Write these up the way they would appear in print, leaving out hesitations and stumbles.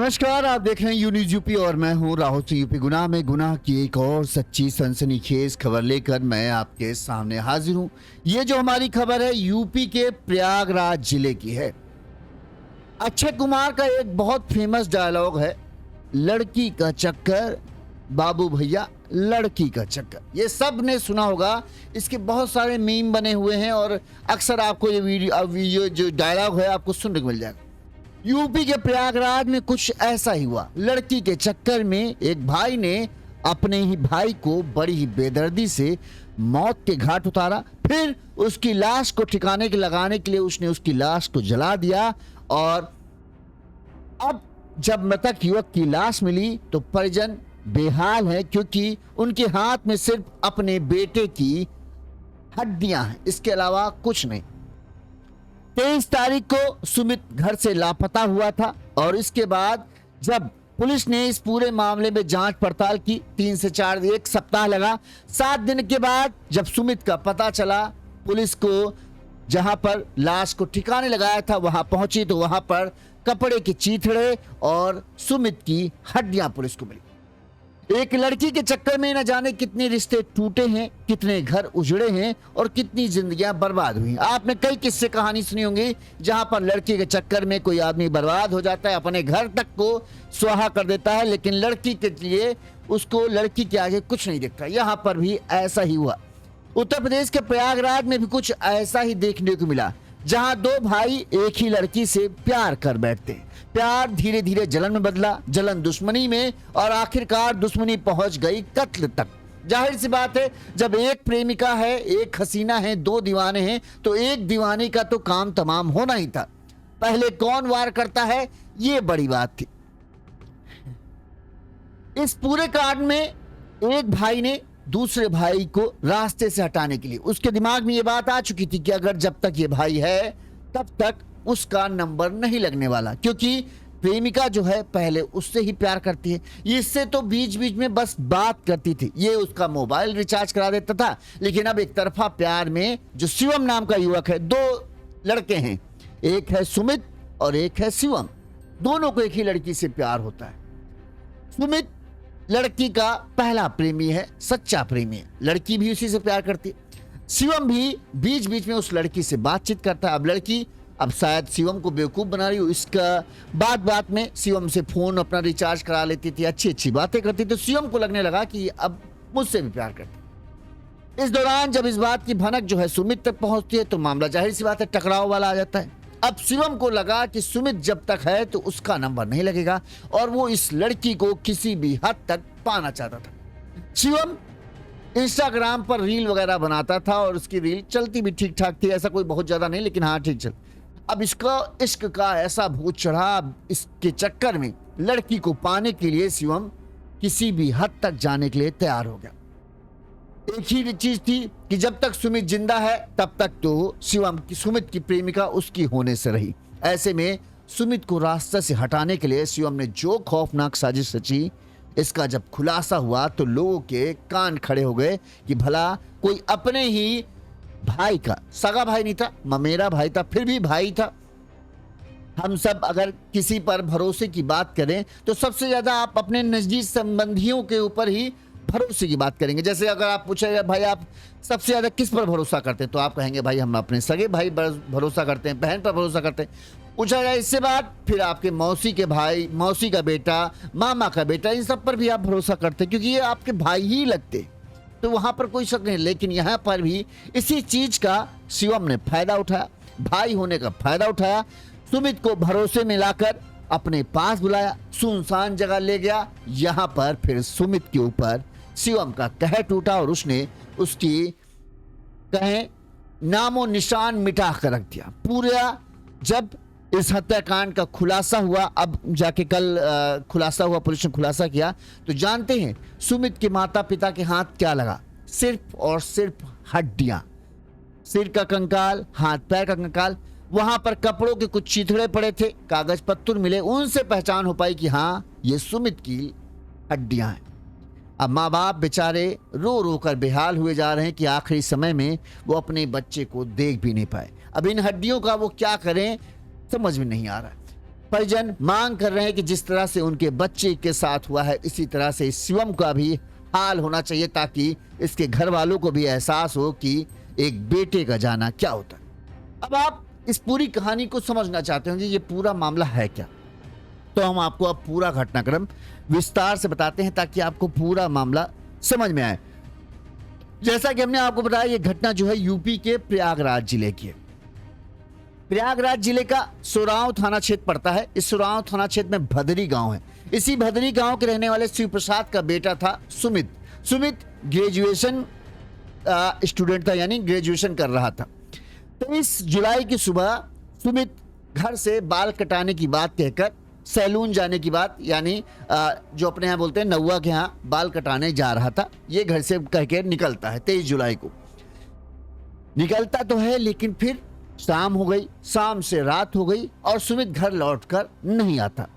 नमस्कार, आप देख रहे हैं यू न्यूज यूपी और मैं हूं राहुल सिंह। यूपी गुनाह में गुनाह की एक और सच्ची सनसनीखेज खबर लेकर मैं आपके सामने हाजिर हूं। ये जो हमारी खबर है यूपी के प्रयागराज जिले की है। अक्षय कुमार का एक बहुत फेमस डायलॉग है, लड़की का चक्कर बाबू भैया, लड़की का चक्कर। ये सब ने सुना होगा, इसके बहुत सारे मीम बने हुए हैं और अक्सर आपको ये वीडियो जो डायलॉग है आपको सुनने को मिल जाएगा। यूपी के प्रयागराज में कुछ ऐसा ही हुआ। लड़की के चक्कर में एक भाई ने अपने ही भाई को बड़ी ही बेदर्दी से मौत के घाट उतारा। फिर उसकी लाश को ठिकाने के लगाने के लिए उसने उसकी लाश को जला दिया। और अब जब मृतक युवक की लाश मिली तो परिजन बेहाल है, क्योंकि उनके हाथ में सिर्फ अपने बेटे की हड्डियां हैं, इसके अलावा कुछ नहीं। 23 तारीख को सुमित घर से लापता हुआ था और इसके बाद जब पुलिस ने इस पूरे मामले में जांच पड़ताल की, 3 से 4 एक सप्ताह लगा। 7 दिन के बाद जब सुमित का पता चला, पुलिस को जहां पर लाश को ठिकाने लगाया था वहां पहुंची तो वहां पर कपड़े के चीथड़े और सुमित की हड्डियां पुलिस को मिली। एक लड़की के चक्कर में न जाने कितने रिश्ते टूटे हैं, कितने घर उजड़े हैं और कितनी जिंदगियां बर्बाद हुई। आपने कई किस्से कहानी सुनी होंगी जहां पर लड़की के चक्कर में कोई आदमी बर्बाद हो जाता है, अपने घर तक को स्वाहा कर देता है, लेकिन लड़की के लिए उसको लड़की के आगे कुछ नहीं दिखता। यहां पर भी ऐसा ही हुआ। उत्तर प्रदेश के प्रयागराज में भी कुछ ऐसा ही देखने को मिला, जहां 2 भाई एक ही लड़की से प्यार कर बैठते हैं। प्यार धीरे धीरे जलन में बदला, जलन दुश्मनी में, और आखिरकार दुश्मनी पहुंच गई कत्ल तक। जाहिर सी बात है, जब एक प्रेमिका है, एक हसीना है, 2 दीवाने हैं, तो एक दीवाने का तो काम तमाम होना ही था। पहले कौन वार करता है, ये बड़ी बात थी। इस पूरे कांड में एक भाई ने दूसरे भाई को रास्ते से हटाने के लिए, उसके दिमाग में ये बात आ चुकी थी कि अगर जब तक ये भाई है तब तक उसका नंबर नहीं लगने वाला, क्योंकि प्रेमिका जो है पहले उससे ही प्यार करती है। इससे तो बीच बीच में बस बात करती थी, ये उसका मोबाइल रिचार्ज करा देता था। लेकिन अब एक तरफा प्यार में जो शिवम नाम का युवक है, 2 लड़के हैं, एक है सुमित और एक है शिवम। दोनों को एक ही लड़की से प्यार होता है। सुमित लड़की का पहला प्रेमी है, सच्चा प्रेमी है, लड़की भी उसी से प्यार करती है। शिवम भी बीच बीच में उस लड़की से बातचीत करता है। अब लड़की शायद शिवम को बेवकूफ बना रही हो, इसका बात बात में शिवम से फोन अपना रिचार्ज करा लेती थी, अच्छी अच्छी बातें करती, तो शिवम को लगने लगा कि अब मुझसे भी प्यार करती। इस दौरान जब इस बात की भनक जो है सुमित तक पहुंचती है तो मामला जाहिर सी बात है टकराव वाला आ जाता है। अब शिवम को लगा कि सुमित जब तक है तो उसका नंबर नहीं लगेगा और वो इस लड़की को किसी भी हद तक पाना चाहता था। शिवम इंस्टाग्राम पर रील वगैरह बनाता था और उसकी रील चलती भी ठीक ठाक थी, ऐसा कोई बहुत ज्यादा नहीं, लेकिन हाँ ठीक चल। अब इसका इश्क का ऐसा भूत चढ़ा, इसके चक्कर में लड़की को पाने के लिए शिवम किसी भी हद तक जाने के लिए तैयार हो गया। एक ही चीज थी कि जब तक सुमित जिंदा है तब तक तो सुमित की प्रेमिका उसकी होने से रही। ऐसे में सुमित को रास्ते से हटाने के लिए शिवम ने जो खौफनाक साजिश रची, इसका जब खुलासा हुआ तो लोगों के कान खड़े हो गए कि भला कोई अपने ही भाई का, सगा भाई नहीं था, ममेरा भाई था, फिर भी भाई था। हम सब अगर किसी पर भरोसे की बात करें तो सबसे ज्यादा आप अपने नजदीक संबंधियों के ऊपर ही भरोसे की बात करेंगे। जैसे अगर आप पूछेगा भाई आप सबसे ज्यादा किस पर भरोसा करते हैं, तो आप कहेंगे भाई हम अपने सगे भाई पर भरोसा करते हैं, बहन पर भरोसा करते हैं। पूछा जाए इससे बात, फिर आपके मौसी के भाई, मौसी का बेटा, मामा का बेटा, इन सब पर भी आप भरोसा करते हैं, क्योंकि ये आपके भाई ही लगते, तो वहां पर कोई शक नहीं। लेकिन यहां पर भी इसी चीज का शिवम ने फायदा उठाया, भाई होने का फायदा उठाया। सुमित को भरोसे में लाकर अपने पास बुलाया, सुनसान जगह ले गया। यहां पर फिर सुमित के ऊपर शिवम का कहर टूटा और उसने उसकी कहें नामो निशान मिटा कर रख दिया पूरा। जब इस हत्याकांड का खुलासा हुआ, अब जाके कल खुलासा हुआ, पुलिस ने खुलासा किया, तो जानते हैं सुमित के माता पिता के हाथ क्या लगा, सिर्फ और सिर्फ हड्डियां, सिर का कंकाल, हाथ पैर का कंकाल। वहां पर कपड़ों के कुछ चीथड़े पड़े थे, कागज पत्तर मिले, उनसे पहचान हो पाई कि हाँ ये सुमित की हड्डियां हैं। अब माँ बाप बेचारे रो रो कर बेहाल हुए जा रहे हैं कि आखिरी समय में वो अपने बच्चे को देख भी नहीं पाए। अब इन हड्डियों का वो क्या करें समझ में नहीं आ रहा। परिजन मांग कर रहे हैं कि जिस तरह से उनके बच्चे के साथ हुआ है इसी तरह से शिवम का भी हाल होना चाहिए, ताकि इसके घर वालों को भी एहसास हो कि एक बेटे का जाना क्या होता है। अब आप इस पूरी कहानी को समझना चाहते होंगे ये पूरा मामला है क्या, तो हम आपको अब पूरा घटनाक्रम विस्तार से बताते हैं ताकि आपको पूरा मामला समझ में आए। जैसा कि हमने आपको बताया ये घटना जो है यूपी के प्रयागराज जिले की है। प्रयागराज जिले का सोराव थाना क्षेत्र पड़ता है। इस सोराव थाना क्षेत्र में भदरी गांव है। इसी भदरी गांव के रहने वाले शिव प्रसाद का बेटा था सुमित। सुमित ग्रेजुएशन स्टूडेंट था, यानी ग्रेजुएशन कर रहा था। 23 जुलाई की सुबह सुमित घर से बाल कटाने की बात कहकर सैलून जाने की बात, यानी जो अपने यहाँ बोलते हैं नौवा के यहाँ बाल कटाने जा रहा था। ये घर से कह के निकलता है 23 जुलाई को। निकलता तो है लेकिन फिर शाम हो गई, शाम से रात हो गई और सुमित घर लौटकर नहीं आता।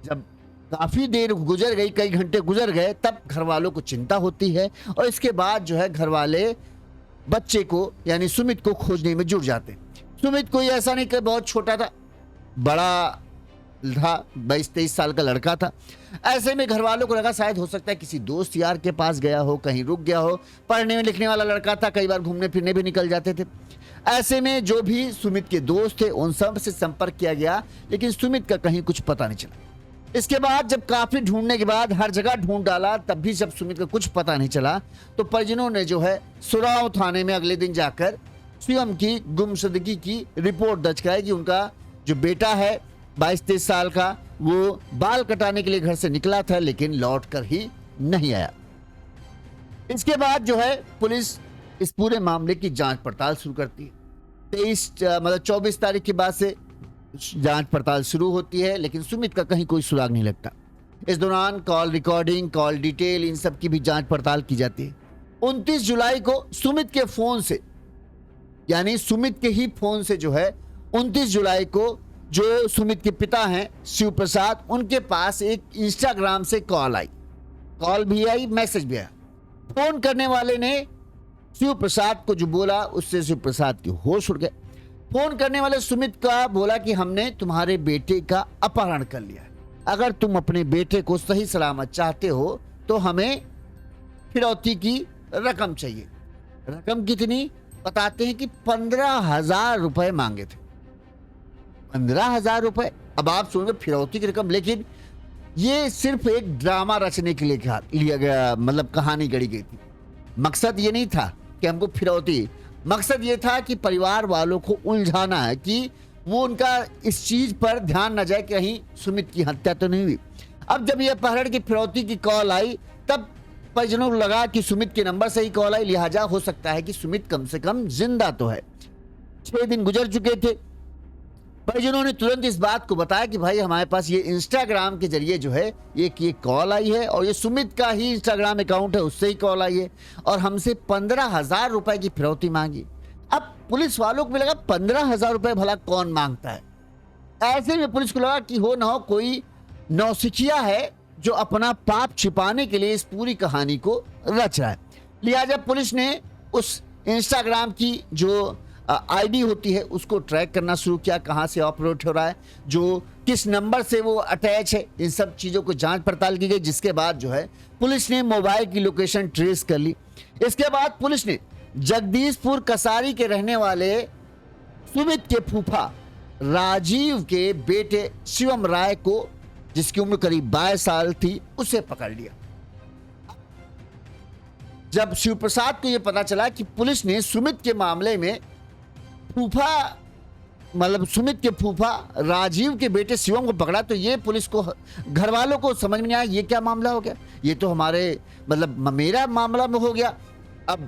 जब काफी देर गुजर गई, कई घंटे गुजर गए, तब घर वालों को चिंता होती है और इसके बाद जो है घर वाले बच्चे को यानी सुमित को खोजने में जुट जाते। सुमित कोई ऐसा नहीं कि बहुत छोटा था, बड़ा था, 22-23 साल का लड़का था। ऐसे में घर वालों को लगा शायद हो सकता है किसी दोस्त यार के पास गया हो, कहीं रुक गया हो। पढ़ने में लिखने वाला लड़का था, कई बार घूमने फिरने भी निकल जाते थे। ऐसे में जो भी सुमित के दोस्त थे उन सब से संपर्क किया गया, लेकिन सुमित का कहीं कुछ पता नहीं चला। इसके बाद जब काफी ढूंढने के बाद हर जगह ढूंढ डाला, तब भी जब सुमित का कुछ पता नहीं चला, तो परिजनों ने जो है सोराव थाने में अगले दिन जाकर शिवम की गुमशुदगी की रिपोर्ट दर्ज कराई कि उनका जो बेटा है 22-23 साल का, वो बाल कटाने के लिए घर से निकला था लेकिन लौट कर ही नहीं आया। इसके बाद जो है पुलिस इस पूरे मामले की जांच पड़ताल शुरू करती है। 24 तारीख के बाद से जांच पड़ताल शुरू होती है, लेकिन सुमित का कहीं कोई सुराग नहीं लगता। इस दौरान कॉल रिकॉर्डिंग, कॉल डिटेल, इन सब की भी जांच पड़ताल की जाती है। 29 जुलाई को सुमित के फोन से, यानी सुमित के ही फोन से जो है 29 जुलाई को जो सुमित के पिता हैं शिव प्रसाद, उनके पास एक इंस्टाग्राम से कॉल आई। कॉल भी आई, मैसेज भी आया। फोन करने वाले ने शिव प्रसाद को जो बोला उससे शिव प्रसाद के होश उड़ गए। फोन करने वाले सुमित का बोला कि हमने तुम्हारे बेटे का अपहरण कर लिया है, अगर तुम अपने बेटे को सही सलामत चाहते हो तो हमें फिरौती की रकम चाहिए। रकम कितनी बताते हैं कि 15,000 रुपए मांगे थे। 15,000 रुपए। अब आप सुनेंगे फिरौती की रकम, लेकिन ये सिर्फ एक ड्रामा रचने के लिए लिया गया, मतलब कहानी गढ़ी गई थी। मकसद ये नहीं था कि हमको फिरौती, मकसद ये था कि परिवार वालों को उलझाना है कि वो उनका इस चीज पर ध्यान न जाए कि कहीं सुमित की हत्या तो नहीं हुई। अब जब यह अपहरण की फिरौती की कॉल आई, तब परिजनों को लगा कि सुमित के नंबर से ही कॉल आई, लिहाजा हो सकता है कि सुमित कम से कम जिंदा तो है। 6 दिन गुजर चुके थे। परिजनों ने तुरंत इस बात को बताया कि भाई हमारे पास ये इंस्टाग्राम के जरिए जो है ये कॉल आई है और ये सुमित का ही इंस्टाग्राम अकाउंट है, उससे ही कॉल आई है और हमसे 15,000 रुपए की फिरौती मांगी। अब पुलिस वालों को भी लगा 15,000 रुपए भला कौन मांगता है। ऐसे में पुलिस को लगा कि हो ना हो कोई नौसिखिया है जो अपना पाप छिपाने के लिए इस पूरी कहानी को रच रहा है। लिहाजा पुलिस ने उस इंस्टाग्राम की जो आईडी होती है उसको ट्रैक करना शुरू किया, कहां से ऑपरेट हो रहा है, जो किस नंबर से वो अटैच है, इन सब चीजों को जांच पड़ताल की गई। जिसके बाद जो है पुलिस ने मोबाइल की लोकेशन ट्रेस कर ली। इसके बाद पुलिस ने जगदीशपुर कसारी के रहने वाले सुमित के फूफा राजीव के बेटे शिवम राय को, जिसकी उम्र करीब 22 साल थी, उसे पकड़ लिया। जब शिव प्रसाद को यह पता चला कि पुलिस ने सुमित के मामले में फूफा, मतलब सुमित के फूफा राजीव के बेटे शिवम को पकड़ा, तो ये पुलिस को, घर वालों को समझ में नहीं आया ये क्या मामला हो गया, ये तो हमारे मतलब मेरा मामला में हो गया। अब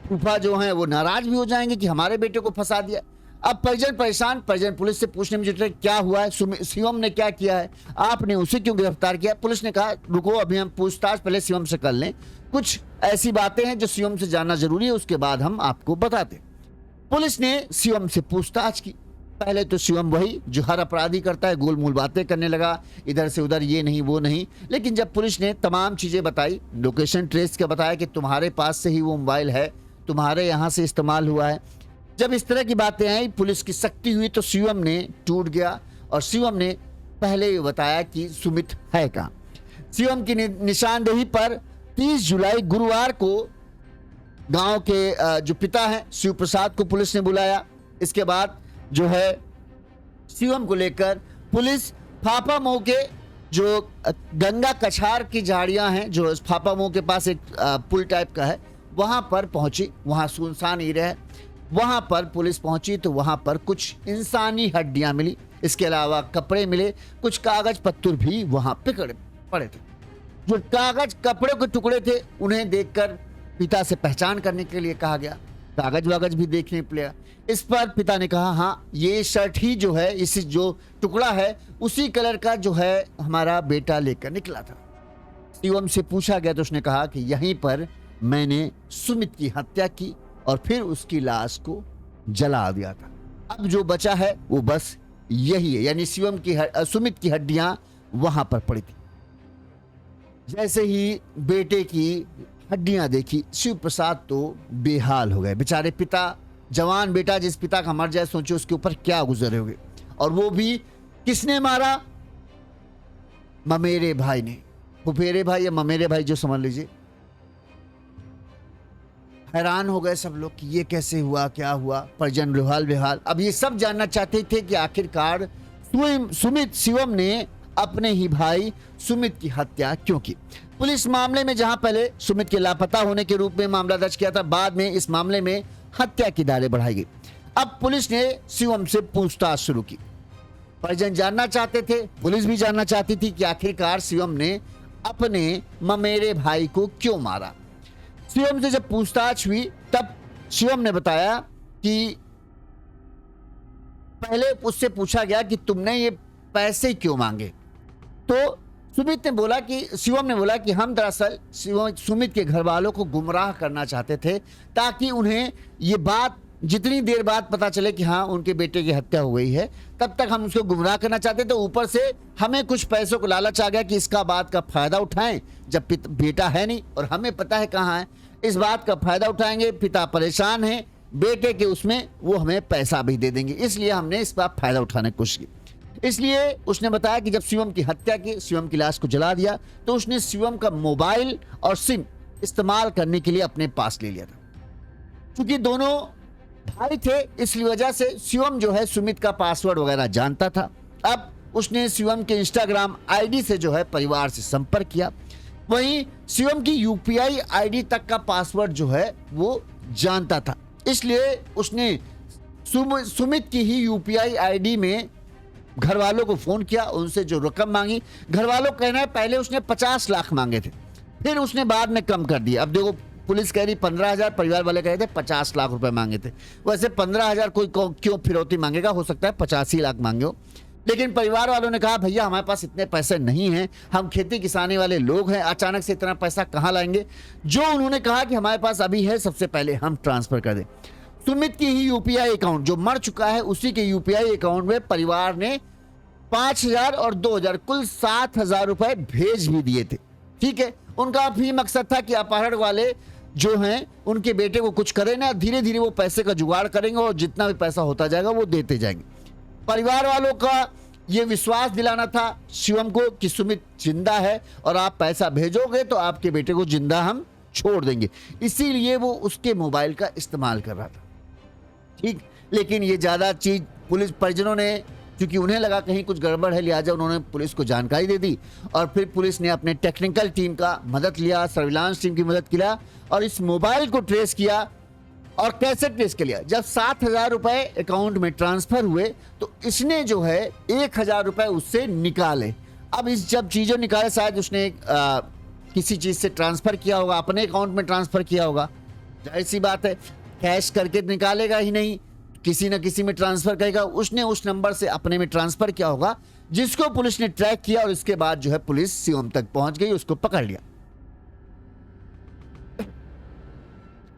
फूफा जो हैं वो नाराज भी हो जाएंगे कि हमारे बेटे को फंसा दिया। अब परिजन परेशान, परिजन पुलिस से पूछने में जुटे क्या हुआ है, शिवम ने क्या किया है, आपने उसे क्यों गिरफ्तार किया। पुलिस ने कहा रुको अभी हम पूछताछ पहले शिवम से कर लें, कुछ ऐसी बातें हैं जो शिवम से जानना जरूरी है, उसके बाद हम आपको बताते। पुलिस ने शिवम से पूछताछ की। पहले तो शिवम वही जो हर अपराधी करता है, गोलमोल बातें करने लगा, इधर से उधर, ये नहीं वो नहीं। लेकिन जब पुलिस ने तमाम चीजें बताई, लोकेशन ट्रेस का बताया कि तुम्हारे पास से ही वो मोबाइल है, तुम्हारे यहाँ से इस्तेमाल हुआ है, जब इस तरह की बातें आई पुलिस की सख्ती हुई तो शिवम ने टूट गया और शिवम ने पहले ही बताया कि सुमित है कहाँ। शिवम की निशानदेही पर 30 जुलाई गुरुवार को गांव के जो पिता हैं शिव प्रसाद को पुलिस ने बुलाया। इसके बाद जो है शिवम को लेकर पुलिस फाफामऊ के जो गंगा कछार की झाड़ियां हैं, जो फाफामऊ के पास एक पुल टाइप का है, वहां पर पहुंची। वहां सुनसान एरिया है, वहां पर पुलिस पहुंची तो वहां पर कुछ इंसानी हड्डियां मिली। इसके अलावा कपड़े मिले, कुछ कागज पत्तर भी वहां पे पड़े थे। जो कागज कपड़े के टुकड़े थे उन्हें देखकर पिता से पहचान करने के लिए कहा गया। कागज वागज भी देखने पड़ा। इस पर पिता ने कहा हाँ ये शर्ट ही जो है, इस जो टुकड़ा है उसी कलर का जो है हमारा बेटा लेकर निकला था। शिवम से पूछा गया तो उसने कहा कि यहीं पर मैंने सुमित की हत्या की और फिर उसकी लाश को जला दिया था। अब जो बचा है वो बस यही है, यानी सुमित की हड्डियां वहां पर पड़ी थी। जैसे ही बेटे की हड्डियां देखी शिव प्रसाद तो बेहाल हो गए। बेचारे पिता, जवान बेटा जिस पिता का मर जाए, सोचो उसके ऊपर क्या गुजरे होंगे। और वो भी किसने मारा? ममेरे भाई ने। फुफेरे भाई या ममेरे भाई जो समझ लीजिए। हैरान हो गए सब लोग कि ये कैसे हुआ, क्या हुआ। परिजन बेहाल। अब ये सब जानना चाहते थे कि आखिरकार सुमित शिवम ने अपने ही भाई सुमित की हत्या क्यों की। पुलिस मामले में जहां पहले सुमित के लापता होने के रूप में मामला दर्ज किया था, बाद में इस मामले में हत्या की धारें बढ़ाई गई। अब पुलिस ने शिवम से पूछताछ शुरू की। परिजन जानना चाहते थे, पुलिस भी जानना चाहती थी कि आखिरकार शिवम ने अपने ममेरे भाई को क्यों मारा। शिवम से जब पूछताछ हुई तब शिवम ने बताया कि पहले उससे पूछा गया कि तुमने ये पैसे क्यों मांगे। तो शिवम ने बोला कि हम दरअसल सुमित के घर वालों को गुमराह करना चाहते थे ताकि उन्हें ये बात जितनी देर बाद पता चले कि हाँ उनके बेटे की हत्या हो गई है, तब तक हम उसको गुमराह करना चाहते थे। ऊपर से हमें कुछ पैसों को लालच आ गया कि इसका बात का फायदा उठाएं, जब बेटा है नहीं और हमें पता है कहाँ है, इस बात का फायदा उठाएंगे। पिता परेशान है बेटे के उसमें, वो हमें पैसा भी दे देंगे, इसलिए हमने इस बात फायदा उठाने की कोशिश की। इसलिए उसने बताया कि जब शिवम की हत्या की, शिवम की लाश को जला दिया, तो उसने शिवम का मोबाइल और सिम इस्तेमाल करने के लिए अपने पास ले लिया था। क्योंकि दोनों भाई थे इसलिए वजह से शिवम जो है सुमित का पासवर्ड वगैरह जानता था। अब उसने शिवम के इंस्टाग्राम आईडी से जो है परिवार से संपर्क किया। वहीं शिवम की यूपीआई आईडी तक का पासवर्ड जो है वो जानता था, इसलिए उसने सुमित की ही यूपीआई आईडी में घर वालों को फोन किया, उनसे जो रकम मांगी। घर वालों का कहना है पहले उसने 50 लाख मांगे थे, फिर उसने बाद में कम कर दिया। अब देखो पुलिस कह रही 15,000, परिवार वाले कह रहे थे 50 लाख रुपए मांगे थे। वैसे 15,000 कोई क्यों फिरौती मांगेगा, हो सकता है 85 लाख मांगे हो। लेकिन परिवार वालों ने कहा भैया हमारे पास इतने पैसे नहीं हैं, हम खेती किसानी वाले लोग हैं, अचानक से इतना पैसा कहाँ लाएंगे। जो उन्होंने कहा कि हमारे पास अभी है, सबसे पहले हम ट्रांसफर कर दें। सुमित की ही यूपीआई अकाउंट जो मर चुका है, उसी के यूपीआई अकाउंट में परिवार ने 5,000 और 2,000 कुल 7,000 रुपए भेज भी दिए थे। ठीक है, उनका भी मकसद था कि अपहरण वाले जो हैं उनके बेटे को कुछ करें ना, धीरे धीरे वो पैसे का जुगाड़ करेंगे और जितना भी पैसा होता जाएगा वो देते जाएंगे। परिवार वालों का ये विश्वास दिलाना था शिवम को कि सुमित जिंदा है और आप पैसा भेजोगे तो आपके बेटे को जिंदा हम छोड़ देंगे, इसीलिए वो उसके मोबाइल का इस्तेमाल कर रहा था। ठीक, लेकिन ये ज्यादा चीज पुलिस परिजनों ने, क्योंकि उन्हें लगा कहीं कुछ गड़बड़ है, लिहाजा उन्होंने पुलिस को जानकारी दे दी और फिर पुलिस ने अपने टेक्निकल टीम का मदद लिया, सर्विलांस टीम की मदद किया और इस मोबाइल को ट्रेस किया। और कैसे ट्रेस कर लिया, जब 7,000 रुपए अकाउंट में ट्रांसफर हुए तो इसने जो है 1,000 रुपए उससे निकाले। अब इस जब चीजें निकाले, शायद उसने किसी चीज से ट्रांसफर किया होगा, अपने अकाउंट में ट्रांसफर किया होगा, जाहिर सी बात है कैश करके निकालेगा ही नहीं, किसी न किसी में ट्रांसफर करेगा। उसने उस नंबर से अपने में ट्रांसफर किया होगा, जिसको पुलिस ने ट्रैक किया और इसके बाद जो है पुलिस शिवम तक पहुंच गई, उसको पकड़ लिया।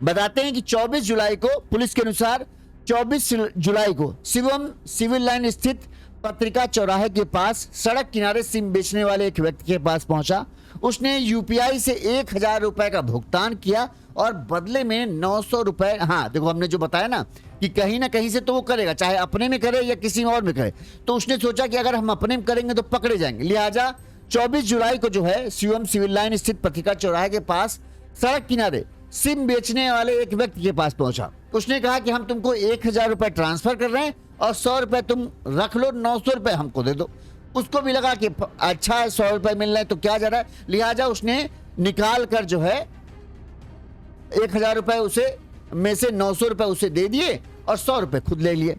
बताते हैं कि 24 जुलाई को पुलिस के अनुसार 24 जुलाई को शिवम सिविल लाइन स्थित पत्रिका चौराहे के पास सड़क किनारे सिम बेचने वाले एक व्यक्ति के पास पहुंचा। उसने यूपीआई से 1,000 रुपए का भुगतान किया और बदले में 900 रुपए, हाँ देखो हमने जो बताया ना कि कहीं ना कहीं से तो वो करेगा, चाहे अपने में करे या किसी और में करे। तो उसने सोचा कि अगर हम अपने में करेंगे तो पकड़े जाएंगे, लिहाजा 24 जुलाई को जो है शिवम सिविल लाइन स्थित पत्रिका चौराहे के पास सड़क किनारे सिम बेचने वाले एक व्यक्ति के पास पहुंचा। उसने कहा कि हम तुमको 1000 रुपए ट्रांसफर कर रहे हैं और 100 रुपए तुम रख लो, 900 रुपए हमको दे दो। उसको भी लगा कि अच्छा है, 100 रुपए मिल रहे हैं तो क्या जा रहा है, लिहाजा उसने निकाल कर जो है 1000 रुपए उसे में से 900 रुपए उसे दे दिए और 100 रुपए खुद ले लिए।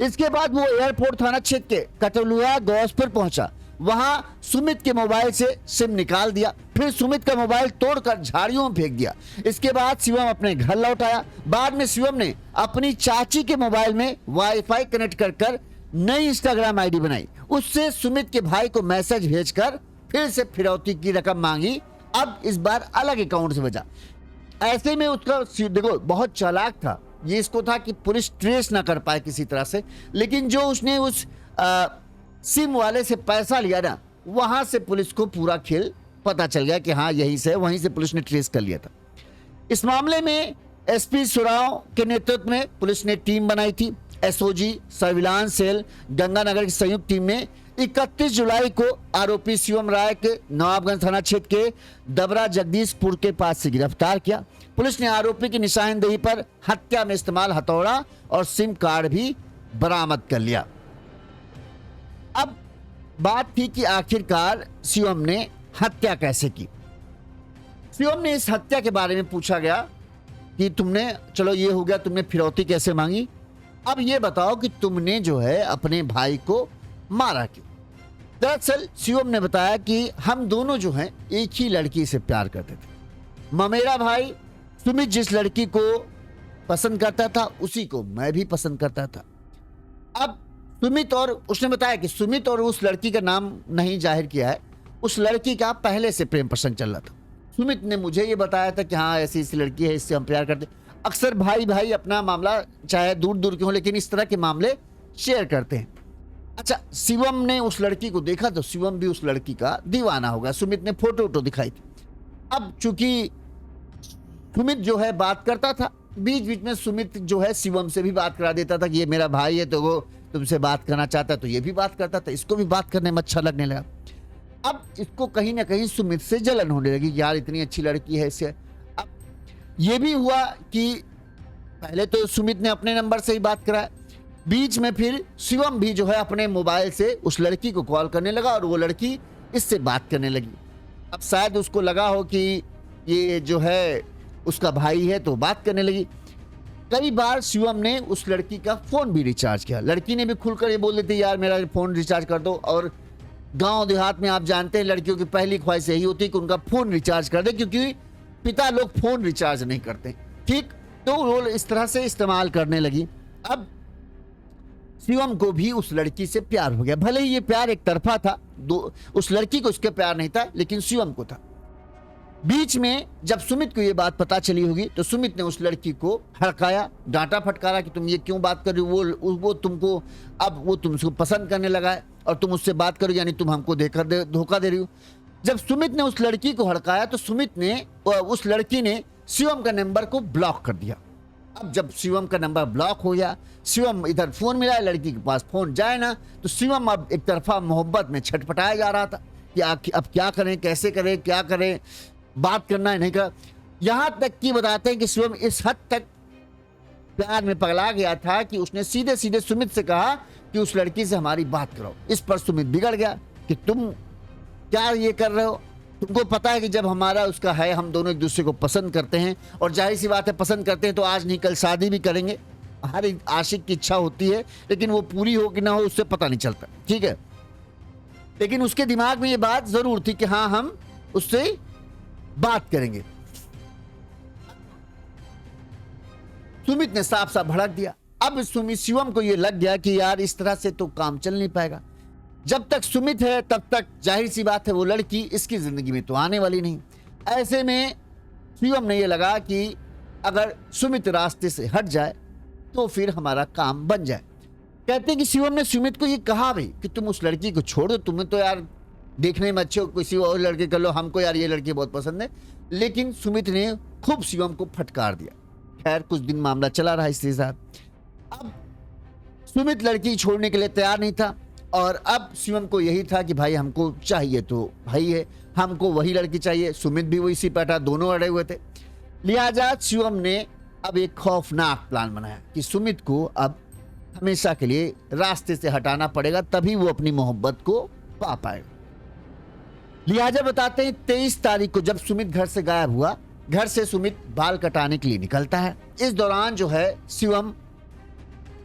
इसके बाद वो एयरपोर्ट थाना क्षेत्र के कटलुआ गौसपुर पहुंचा। वहां सुमित के मोबाइल से सिम निकाल दिया, फिर सुमित का मोबाइल तोड़कर झाड़ियों में फेंक दिया। इसके बाद शिवम अपने घर लौट आया। बाद में शिवम ने अपनी चाची के मोबाइल में वाईफाई कनेक्ट कर नई इंस्टाग्राम आईडी बनाई। उससे सुमित के भाई को मैसेज भेजकर फिर से फिरौती की रकम मांगी, अब इस बार अलग अकाउंट से भेजा। ऐसे में उसका देखो बहुत चालाक था, ये इसको था कि पुलिस ट्रेस ना कर पाए किसी तरह से, लेकिन जो उसने उस सिम वाले से पैसा लिया ना, वहां से पुलिस को पूरा खेल पता चल गया कि हाँ यहीं से, वहीं से पुलिस ने ट्रेस कर लिया था। इस मामले में एसपी सुराव के नेतृत्व में पुलिस ने टीम बनाई थी। एसओजी सर्विलांस सेल गंगानगर की संयुक्त टीम ने 31 जुलाई को आरोपी शिवम राय के नवाबगंज थाना क्षेत्र के दबरा जगदीशपुर के पास से गिरफ्तार किया। पुलिस ने आरोपी की निशानदेही पर हत्या में इस्तेमाल हथौड़ा और सिम कार्ड भी बरामद कर लिया। अब बात थी कि आखिरकार शिवम ने हत्या कैसे की। शिवम ने इस हत्या के बारे में पूछा गया कि तुमने, चलो ये हो गया, तुमने फिरौती कैसे मांगी, अब ये बताओ कि तुमने जो है अपने भाई को मारा क्यों। दरअसल शिवम ने बताया कि हम दोनों जो हैं एक ही लड़की से प्यार करते थे। ममेरा भाई सुमित जिस लड़की को पसंद करता था उसी को मैं भी पसंद करता था। अब सुमित, और उसने बताया कि सुमित और उस लड़की का नाम नहीं जाहिर किया है, उस लड़की का पहले से प्रेम प्रसंग चल रहा था। सुमित ने मुझे ये बताया था कि हाँ ऐसी ऐसी लड़की है, इससे हम प्यार करते। अक्सर भाई भाई अपना मामला चाहे दूर दूर के हो, लेकिन इस तरह के मामले शेयर करते हैं। अच्छा, शिवम ने उस लड़की को देखा तो शिवम भी उस लड़की का दीवाना हो गया। सुमित ने फोटो वोटो दिखाई थी। अब चूंकि सुमित जो है बात करता था, बीच बीच में सुमित जो है शिवम से भी बात करा देता था कि ये मेरा भाई है तो वो तुमसे बात करना चाहता है, तो ये भी बात करता था। इसको भी बात करने में अच्छा लगने लगा। अब इसको कहीं ना कहीं सुमित से जलन होने लगी, यार इतनी अच्छी लड़की है इससे। अब ये भी हुआ कि पहले तो सुमित ने अपने नंबर से ही बात कराया, बीच में फिर शिवम भी जो है अपने मोबाइल से उस लड़की को कॉल करने लगा और वो लड़की इससे बात करने लगी। अब शायद उसको लगा हो कि ये जो है उसका भाई है तो बात करने लगी। कई बार शिवम ने उस लड़की का फोन भी रिचार्ज किया। लड़की ने भी खुलकर ये बोल देती यार मेरा फोन रिचार्ज कर दो। और गांव देहात में आप जानते हैं लड़कियों की पहली ख्वाहिश यही होती है कि उनका फोन रिचार्ज कर दे, क्योंकि पिता लोग फोन रिचार्ज नहीं करते। ठीक, तो वो इस तरह से इस्तेमाल करने लगी। अब शिवम को भी उस लड़की से प्यार हो गया। भले ही ये प्यार एक तरफा था, उस लड़की को उसके प्यार नहीं था, लेकिन शिवम को था। बीच में जब सुमित को ये बात पता चली होगी तो सुमित ने उस लड़की को हड़काया, डांटा फटकारा कि तुम ये क्यों बात कर रही हो, वो तुमको, अब वो तुमको पसंद करने लगा है और तुम उससे बात करो, यानी तुम हमको धोखा दे रही हो। जब सुमित ने उस लड़की को हड़काया तो सुमित ने, उस लड़की ने शिवम का नंबर को ब्लॉक कर दिया। अब जब शिवम का नंबर ब्लॉक हो गया, शिवम इधर फोन मिला, लड़की के पास फोन जाए ना, तो शिवम अब एक तरफा मोहब्बत में छटपटाया जा रहा था कि अब क्या करें, कैसे करें, क्या करें, बात करना है नहीं कर। यहां तक कि बताते हैं कि शिवम इस हद तक प्यार में पगला गया था कि उसने सीधे सीधे सुमित से कहा कि उस लड़की से हमारी बात करो। इस पर सुमित बिगड़ गया कि तुम क्या ये कर रहे हो, तुमको पता है कि जब हमारा उसका है, हम दोनों एक दूसरे को पसंद करते हैं और जाहिर सी बात है पसंद करते हैं तो आज नहीं कल शादी भी करेंगे। हर एक आशिक की इच्छा होती है, लेकिन वो पूरी हो कि ना हो उससे पता नहीं चलता, ठीक है। लेकिन उसके दिमाग में ये बात जरूर थी कि हाँ हम उससे बात करेंगे। सुमित ने साफ साफ भड़क दिया। अब शिवम को यह लग गया कि यार इस तरह से तो काम चल नहीं पाएगा। जब तक सुमित है तब तक जाहिर सी बात है वो लड़की इसकी जिंदगी में तो आने वाली नहीं। ऐसे में शिवम ने यह लगा कि अगर सुमित रास्ते से हट जाए तो फिर हमारा काम बन जाए। कहते हैं कि शिवम ने सुमित को यह कहा भी कि तुम उस लड़की को छोड़ दो, तुम्हें तो यार देखने में अच्छे हो, किसी और लड़के कर लो, हमको यार ये लड़की बहुत पसंद है। लेकिन सुमित ने खूब शिवम को फटकार दिया। खैर कुछ दिन मामला चला रहा इसके साथ। अब सुमित लड़की छोड़ने के लिए तैयार नहीं था और अब शिवम को यही था कि भाई हमको चाहिए तो भाई है, हमको वही लड़की चाहिए। सुमित भी वही सी पैठा, दोनों अड़े हुए थे। लिहाजा शिवम ने अब एक खौफनाक प्लान बनाया कि सुमित को अब हमेशा के लिए रास्ते से हटाना पड़ेगा, तभी वो अपनी मोहब्बत को पा पाएगा। लिहाजा बताते हैं 23 तारीख को जब सुमित घर से गायब हुआ, घर से सुमित बाल कटाने के लिए निकलता है। इस दौरान जो है शिवम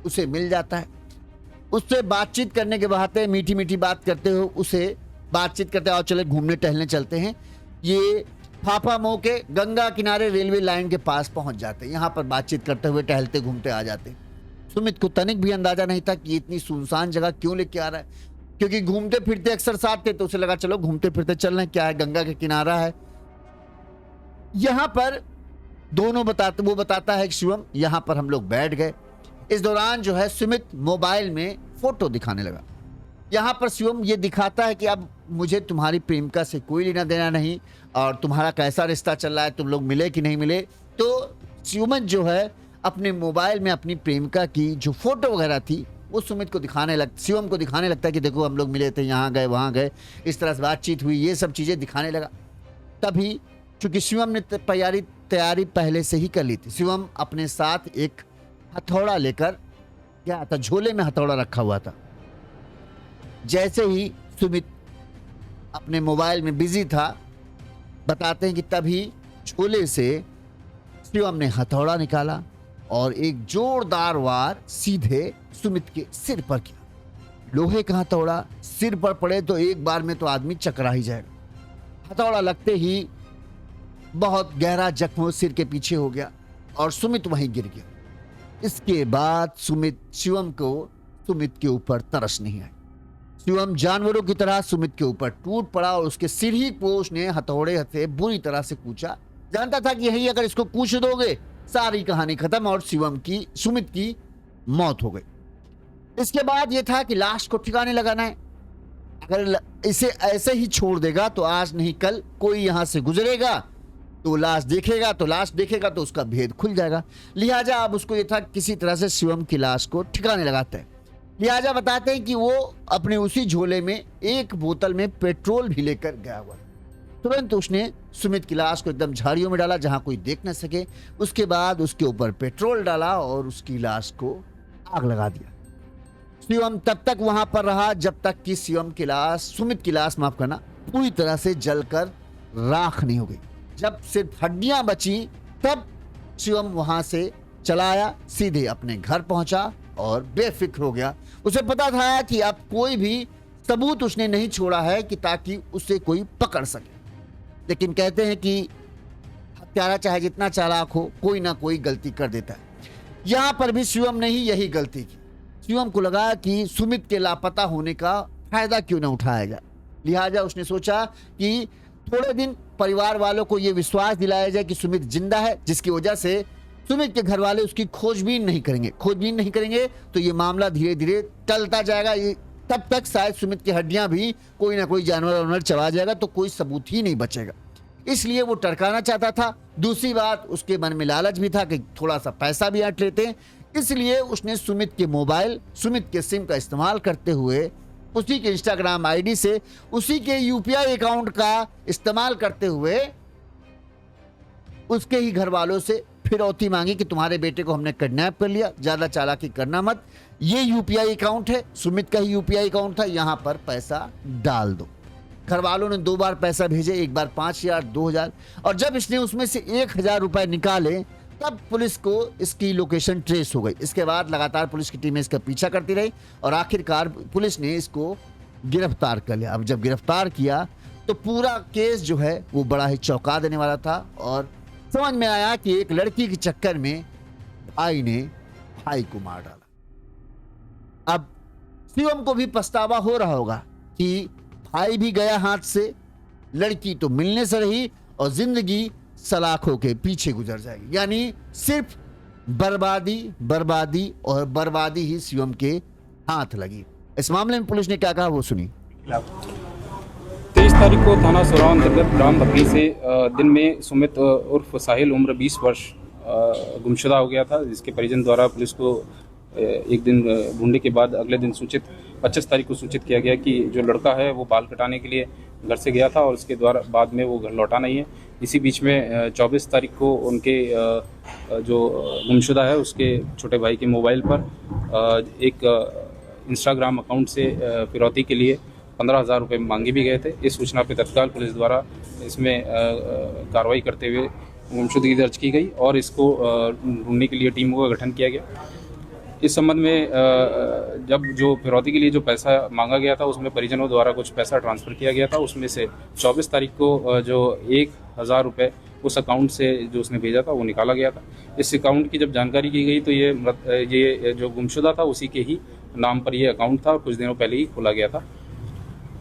उसे मिल जाता है, उससे बातचीत करने के बहाते मीठी मीठी बात करते हुए उसे बातचीत करते, आओ चले घूमने टहलने चलते हैं। ये फाफामऊ के गंगा किनारे रेलवे लाइन के पास पहुंच जाते हैं। यहाँ पर बातचीत करते हुए टहलते घूमते आ जाते हैं। सुमित को तनिक भी अंदाजा नहीं था कि इतनी सुनसान जगह क्यों लेके आ रहा है, क्योंकि घूमते फिरते अक्सर साथ थे तो उसे लगा चलो घूमते फिरते चल रहे हैं, क्या है, गंगा के किनारा है। यहाँ पर दोनों वो बताता है कि शिवम यहाँ पर हम लोग बैठ गए। इस दौरान जो है सुमित मोबाइल में फोटो दिखाने लगा। यहाँ पर शिवम ये दिखाता है कि अब मुझे तुम्हारी प्रेमिका से कोई लेना देना नहीं और तुम्हारा कैसा रिश्ता चल रहा है, तुम लोग मिले कि नहीं मिले। तो शिवम जो है अपने मोबाइल में अपनी प्रेमिका की जो फोटो वगैरह थी वो सुमित को शिवम को दिखाने लगता है कि देखो हम लोग मिले थे, यहाँ गए वहाँ गए, इस तरह से बातचीत हुई, ये सब चीज़ें दिखाने लगा। तभी चूंकि शिवम ने तैयारी पहले से ही कर ली थी, शिवम अपने साथ एक हथौड़ा लेकर गया था, झोले में हथौड़ा रखा हुआ था। जैसे ही सुमित अपने मोबाइल में बिजी था, बताते हैं कि तभी झोले से शिवम ने हथौड़ा निकाला और एक जोरदार वार सीधे सुमित के सिर पर किया। लोहे का हथौड़ा सिर पर पड़े तो एक बार में तो आदमी चकरा ही जाएगा। हथौड़ा लगते ही बहुत गहरा जख्म सिर के पीछे हो गया और सुमित वहीं गिर गया। इसके बाद शिवम को सुमित के ऊपर तरस नहीं आई। शिवम जानवरों की तरह सुमित के ऊपर टूट पड़ा और उसके सिर ही को उसने हथौड़े से बुरी तरह से कूचा। जानता था कि यही अगर इसको कूच दोगे सारी कहानी खत्म और सुमित की मौत हो गई। इसके बाद यह था कि लाश को ठिकाने लगाना है। अगर इसे ऐसे ही छोड़ देगा तो आज नहीं कल कोई यहां से गुजरेगा तो लाश देखेगा तो उसका भेद खुल जाएगा। लिहाजा अब उसको यह था किसी तरह से शिवम की लाश को ठिकाने लगाते हैं। लिहाजा बताते हैं कि वो अपने उसी झोले में एक बोतल में पेट्रोल भी लेकर गया हुआ। तुरंत उसने सुमित की लाश को एकदम झाड़ियों में डाला जहां कोई देख न सके। उसके बाद उसके ऊपर पेट्रोल डाला और उसकी लाश को आग लगा दिया। शिवम तब तक वहां पर रहा जब तक कि सुमित की लाश माफ करना पूरी तरह से जलकर राख नहीं हो गई। जब सिर्फ हड्डियां बची तब शिवम वहां से चला आया, सीधे अपने घर पहुंचा और बेफिक्र हो गया। उसे पता था कि अब कोई भी सबूत उसने नहीं छोड़ा है कि ताकि उसे कोई पकड़ सके। लेकिन कहते हैं कि हत्यारा चाहे जितना चालाक हो कोई ना कोई गलती कर देता है। यहां पर भी शिवम ने ही यही गलती की। शिवम को लगा कि सुमित के लापता होने का फायदा क्यों ना उठाया जाए। लिहाजा उसने सोचा कि थोड़े दिन परिवार वालों को यह विश्वास दिलाया जाए कि सुमित जिंदा है, जिसकी वजह से सुमित के घर वाले उसकी खोजबीन नहीं करेंगे तो ये मामला धीरे धीरे टलता जाएगा। तब तक शायद सुमित की हड्डियां भी कोई ना कोई जानवर चबा जाएगा तो कोई सबूत ही नहीं बचेगा। इसलिए वो टरकाना चाहता था। दूसरी बात, उसके मन में लालच भी था कि थोड़ा सा पैसा भी ऐंठ लेते हैं। इसलिए उसने सुमित के सिम का इस्तेमाल करते हुए उसी के इंस्टाग्राम आईडी से उसी के यूपीआई अकाउंट का इस्तेमाल करते हुए उसके ही घर वालों से फिरौती मांगी कि तुम्हारे बेटे को हमने किडनैप कर लिया, ज्यादा चालाकी करना मत, ये यूपीआई अकाउंट है, सुमित का ही यूपीआई अकाउंट था, यहां पर पैसा डाल दो। घर वालों ने 2 बार पैसा भेजे, एक बार 5,000 2,000 और जब इसने उसमें से 1,000 रुपए निकाले तब पुलिस को इसकी लोकेशन ट्रेस हो गई। इसके बाद लगातार पुलिस की टीमें इसका पीछा करती रही और आखिरकार पुलिस ने इसको गिरफ्तार कर लिया। अब जब गिरफ्तार किया तो पूरा केस जो है वो बड़ा ही चौंका देने वाला था और समझ में आया कि एक लड़की के चक्कर में भाई ने भाई को मार डाला। अब शिवम को भी पछतावा हो रहा होगा कि भाई भी गया हाथ से, लड़की तो मिलने से रही और जिंदगी सलाखों के पीछे गुजर जाएगी। यानी सिर्फ बर्बादी और बर्बादी ही शिवम के हाथ लगी। इस मामले में पुलिस ने क्या कहा वो सुनी। 23 तारीख को थाना सोराव अंतर्गत ग्राम बकरी से दिन में सुमित उर्फ साहिल उम्र 20 वर्ष गुमशुदा हो गया था, जिसके परिजन द्वारा पुलिस को एक दिन ढूंढने के बाद अगले दिन 25 तारीख को सूचित किया गया कि जो लड़का है वो बाल कटाने के लिए घर से गया था और उसके द्वारा बाद में वो घर लौटा नहीं है। इसी बीच में 24 तारीख को उनके जो गुमशुदा है उसके छोटे भाई के मोबाइल पर एक इंस्टाग्राम अकाउंट से फिरौती के लिए 15,000 रुपये मांगे भी गए थे। इस सूचना पर तत्काल पुलिस द्वारा इसमें कार्रवाई करते हुए गुमशुदगी दर्ज की गई और इसको ढूंढने के लिए टीमों का गठन किया गया। इस संबंध में जब जो फिरौती के लिए जो पैसा मांगा गया था उसमें परिजनों द्वारा कुछ पैसा ट्रांसफ़र किया गया था। उसमें से 24 तारीख को जो 1,000 रुपये उस अकाउंट से जो उसने भेजा था वो निकाला गया था। इस अकाउंट की जब जानकारी की गई तो ये जो गुमशुदा था उसी के ही नाम पर ये अकाउंट था और कुछ दिनों पहले ही खोला गया था।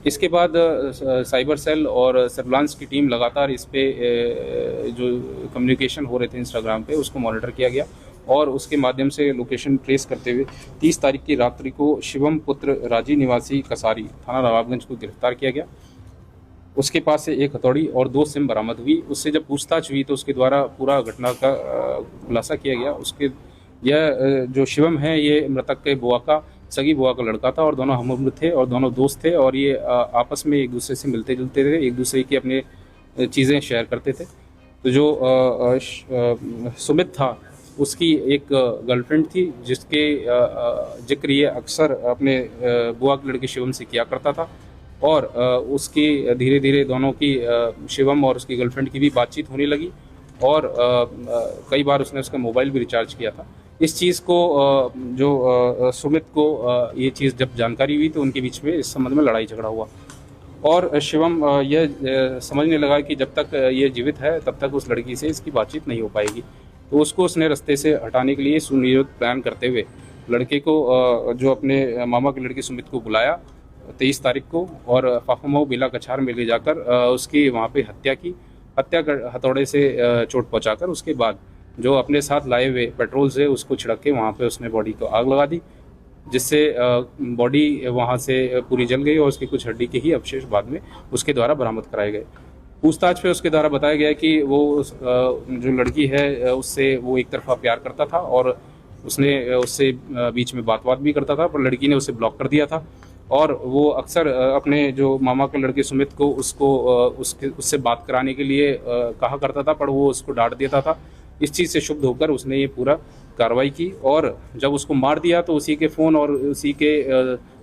इसके बाद साइबर सेल और सर्विलांस की टीम लगातार इस पे जो कम्युनिकेशन हो रहे थे इंस्टाग्राम पे उसको मॉनिटर किया गया और उसके माध्यम से लोकेशन ट्रेस करते हुए 30 तारीख की रात्रि को शिवम पुत्र राजी निवासी कसारी थाना नवाबगंज को गिरफ्तार किया गया। उसके पास से एक हथौड़ी और 2 सिम बरामद हुई। उससे जब पूछताछ हुई तो उसके द्वारा पूरा घटना का खुलासा किया गया। यह जो शिवम है ये मृतक के बुआ का सगी बुआ का लड़का था और दोनों हमउम्र थे और दोनों दोस्त थे और ये आपस में एक दूसरे से मिलते जुलते थे, एक दूसरे की अपने चीज़ें शेयर करते थे। तो जो सुमित था उसकी एक गर्लफ्रेंड थी जिसके जिक्र ये अक्सर अपने बुआ के लड़के शिवम से किया करता था और उसकी धीरे धीरे दोनों की शिवम और उसकी गर्लफ्रेंड की भी बातचीत होने लगी और कई बार उसने उसका मोबाइल भी रिचार्ज किया था। इस चीज़ को जो सुमित को ये चीज़ जब जानकारी हुई तो उनके बीच में इस संबंध में लड़ाई झगड़ा हुआ और शिवम यह समझने लगा कि जब तक ये जीवित है तब तक उस लड़की से इसकी बातचीत नहीं हो पाएगी। तो उसको उसने रास्ते से हटाने के लिए सुनियोजित प्लान करते हुए लड़के को जो अपने मामा के लड़के सुमित को बुलाया 23 तारीख को और फाफामऊ बिला कछार में ले जाकर उसकी वहाँ पे हत्या की। हत्या कर हथौड़े से चोट पहुँचाकर उसके बाद जो अपने साथ लाए हुए पेट्रोल से उसको छिड़क के वहाँ पे उसने बॉडी को आग लगा दी, जिससे बॉडी वहाँ से पूरी जल गई और उसकी कुछ हड्डी के ही अवशेष बाद में उसके द्वारा बरामद कराए गए। पूछताछ पे उसके द्वारा बताया गया कि वो जो लड़की है उससे वो एक तरफा प्यार करता था और उसने उससे बीच में बात भी करता था, पर लड़की ने उसे ब्लॉक कर दिया था और वो अक्सर अपने जो मामा के लड़के सुमित को उससे बात कराने के लिए कहा करता था, पर वो उसको डांट देता था। इस चीज़ से शुद्ध होकर उसने ये पूरा कार्रवाई की और जब उसको मार दिया तो उसी के फ़ोन और उसी के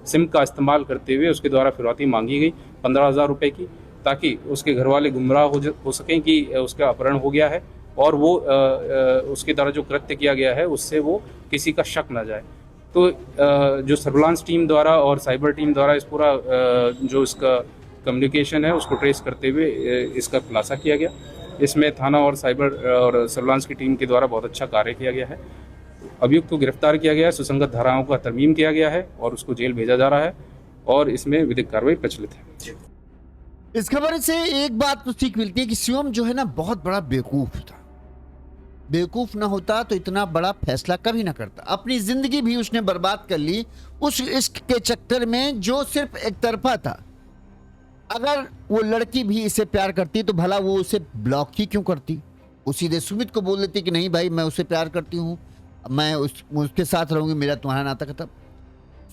सिम का इस्तेमाल करते हुए उसके द्वारा फिरौती मांगी गई 15,000 रुपये की, ताकि उसके घर वाले गुमराह हो सकें कि उसका अपहरण हो गया है और वो उसके द्वारा जो कृत्य किया गया है उससे वो किसी का शक ना जाए। तो जो सर्विलांस टीम द्वारा और साइबर टीम द्वारा इस पूरा जो इसका कम्युनिकेशन है उसको ट्रेस करते हुए इसका खुलासा किया गया। इसमें थाना और साइबर और सर्विलांस की टीम के द्वारा बहुत अच्छा कार्य किया गया है। अभियुक्त को गिरफ्तार किया गया है, सुसंगत धाराओं का तरमीम किया गया है और उसको जेल भेजा जा रहा है और इसमें विधिक कार्रवाई प्रचलित है। इस खबर से एक बात तो सीख मिलती है कि शिवम जो है ना बहुत बड़ा बेवकूफ था। बेवकूफ ना होता तो इतना बड़ा फैसला कभी ना करता। अपनी जिंदगी भी उसने बर्बाद कर ली उस इश्क के चक्कर में जो सिर्फ एक तरफा था। अगर वो लड़की भी इसे प्यार करती तो भला वो उसे ब्लॉक ही क्यों करती? वो सीधे सुमित को बोल देती कि नहीं भाई मैं उसे प्यार करती हूँ, मैं उसके साथ रहूंगी, मेरा तुम्हारा नाता खत्म।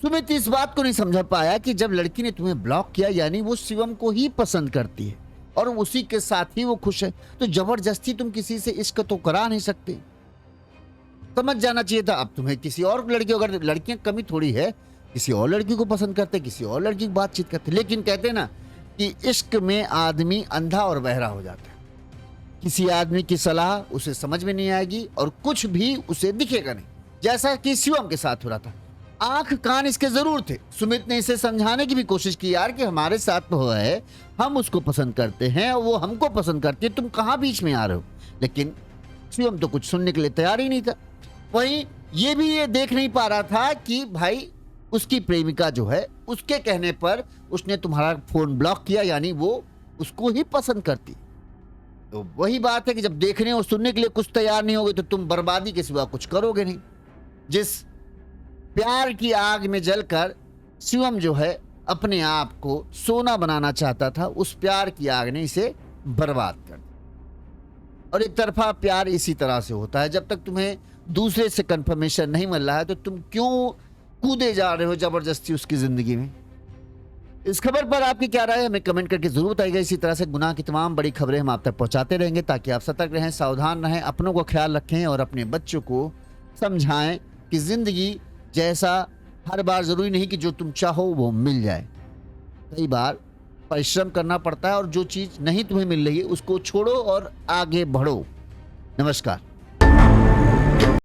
सुमित इस बात को नहीं समझ पाया कि जब लड़की ने तुम्हें ब्लॉक किया यानी वो शिवम को ही पसंद करती है और उसी के साथ ही वो खुश है, तो जबरदस्ती तुम किसी से इश्क तो करा नहीं सकते। समझ जाना चाहिए था। अब तुम्हें किसी और लड़की, अगर लड़कियां कमी थोड़ी है, किसी और लड़की को पसंद करते, किसी और लड़की की बातचीत करते, लेकिन कहते ना कि इश्क में आदमी अंधा और बहरा हो जाता है। किसी आदमी की सलाह उसे समझ में नहीं आएगी और कुछ भी उसे दिखेगा नहीं, जैसा कि शिवम के साथ हो रहा था। आंख कान इसके जरूर थे। सुमित ने इसे समझाने की भी कोशिश की, यार कि हमारे साथ तो है, हम उसको पसंद करते हैं और वो हमको पसंद करती है, तुम कहाँ बीच में आ रहे हो। लेकिन शिवम तो कुछ सुनने के लिए तैयार ही नहीं था। वहीं ये भी ये देख नहीं पा रहा था कि भाई उसकी प्रेमिका जो है उसके कहने पर उसने तुम्हारा फोन ब्लॉक किया, यानी वो उसको ही पसंद करती। तो वही बात है कि जब देखने और सुनने के लिए कुछ तैयार नहीं होगे तो तुम बर्बादी के सिवा कुछ करोगे नहीं। जिस प्यार की आग में जलकर शिवम जो है अपने आप को सोना बनाना चाहता था, उस प्यार की आग ने इसे बर्बाद कर दिया। और एक तरफा प्यार इसी तरह से होता है, जब तक तुम्हें दूसरे से कंफर्मेशन नहीं मिल रहा है तो तुम क्यों कूदे जा रहे हो जबरदस्ती उसकी जिंदगी में। इस खबर पर आपकी क्या राय है हमें कमेंट करके जरूर बताइएगा। इसी तरह से गुनाह की तमाम बड़ी खबरें हम आप तक पहुंचाते रहेंगे ताकि आप सतर्क रहें, सावधान रहें, अपनों को ख्याल रखें और अपने बच्चों को समझाएं कि जिंदगी जैसा हर बार जरूरी नहीं कि जो तुम चाहो वो मिल जाए। कई बार परिश्रम करना पड़ता है और जो चीज नहीं तुम्हें मिल रही है उसको छोड़ो और आगे बढ़ो। नमस्कार।